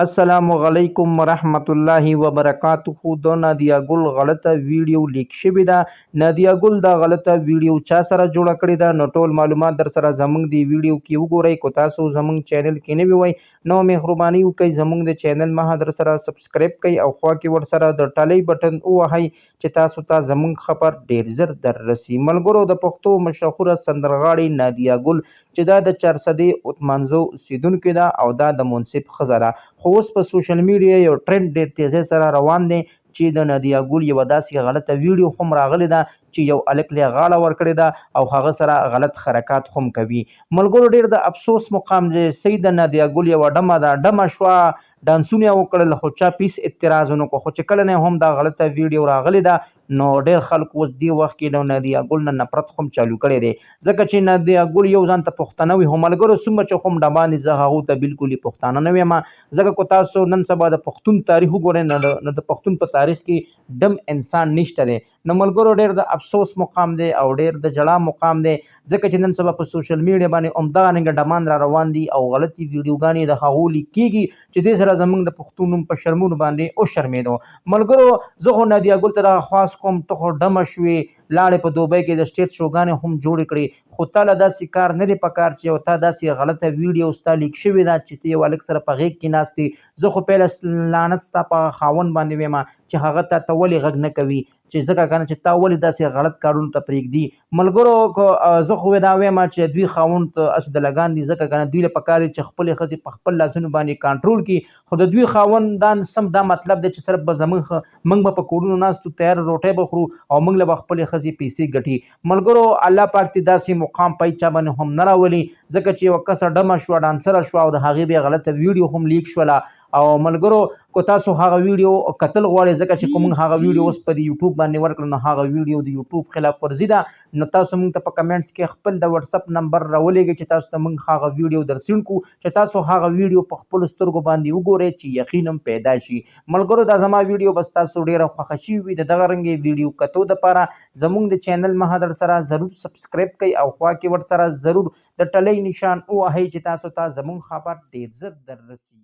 السلام علیکم ورحمت الله وبرکاته. د نادیه ګل غلطه ویډیو لیک شوې ده. نادیه ګل دا غلطه ویډیو چا سره جوړه کړې ده نو ټول معلومات در سره زمونږ دی ویډیو کې وګورئ. کو تاسو زمونږ چینل کې نوی وئ نو مهرباني وکړئ زمونږ د چینل مها در سره سبسکرایب کړئ او خوا کې ور سره د ټلۍ بټن ووهئ چې تاسو ته زمونږ خبر ډیر زر در رسي. ملګرو د پښتو مشهوره سندرغاړې نادیه ګل چې دا د چارسدې اوتمانزو اوسیدونکې ده او دا د منصف ښځه ده. خو اوس په سوشل میډیا یو ټرند ډیر تیزی سره روان دی چې د نادیه ګل یوه داسې غلطه ویډیو هم راغلی ده چې یو هلک له غاړه ورکړې ده او هغه سره غلط حرکات هم کوي. ملګرو ډیر د افسوس مقام دی صحیح د نادیه ګل یوه ډمه ده ډمه شوه ډانسونه یې وکړل خو چا پیس اعتراض ونه کړو. خو چې کله نه هم دا غلطه ویډیو راغلی ده نو ډیر خلک اوس دې وخت کې د نادیه ګل نه نفرت هم چالو کړی دی ځکه چې نادیه ګل یو ځان ته پښتانه وي. خو ملګرو څومره چې هم ډبان دي زه هغو ته بلکل پښتانه نه ویم ځکه کو تاسو نن سبا د پښتون تاریخ وګورئ نو د پښتون په تاریخ کې ډم انسان نشته دی. نو ملګرو ډیر د افسوس مقام دی او ډیر د جړا مقام دی ځکه چې نن سبا په سوشل میډیا باندې همدغه ډمان را روان دي او غلطي ویډیوګانې د هغو لیکېږي چې دې سره زمونږ د پښتون نوم په شرمونو باندې وشرمېدو. ملګرو زه خو نادیه ګل ته دغه خواست کوم ته خو ډمه شوې لاړې په دوبۍ کې د سټیج شوګانې هم جوړې کړې خو تا له داسې کار نه دی پکار چې یو تا داسې غلطه ویډیو ستا لیک شوې ده چې ته یو هلک سره په غېږ کې ناست یې. زه خو پیله لعنت ستا په خاوند باندې ویم چې هغه ته ولې غږ نه کوي چې ځکه که نه چې تا ولې داسې غلط کارونو ته پرېږدي. ملګرو زه خو دا وایم چې دوی خاوند ته هسې د لګان دي ځکه که نه دوی له پکار دي چې خپلې ښځې په خپل لاسونو باندې کنټرول کړي خو د دوی خاوندان سم دا مطلب دی چې صرف به موږ به په کورونو ناستو تیار روټۍ به خورو او موږ له به خپلې ښځې پیسې ګټي. ملګرو الله پاک دې داسې مقام پای چا باندې هم نه راولي ځکه چې یوه کسه ډمه شوه ډانسره شوه او د هغې بیا غلطه ویډیو هم لیک شوله. او ملګرو کو تاسو هغه ویډیو کتل غواړئ ځکه چې کوم هغه ویډیو اوس په یوټیوب باندې ورکړل نو هغه ویډیو د یوټیوب خلاف ورزي ده نو تاسو موږ ته په کمنټس کې خپل د واتساپ نمبر راولېږئ چې تاسو ته موږ هغه ویډیو درسین کړو چې تاسو هغه ویډیو په خپلو سترګو باندې وګورئ چې یقین هم پیدا شي. ملګرو دا زما ویډیو بس تاسو ډېره خوښه شوې وي د دغه رنګې ویډیو کتو دپاره زموږ د چینل مها در سره ضرور سبسکرایب کړئ او خوا کې ورسره ضرور د ټلۍ نشان ووهئ چې تاسو ته زموږ خبر ډېر زر در رسي.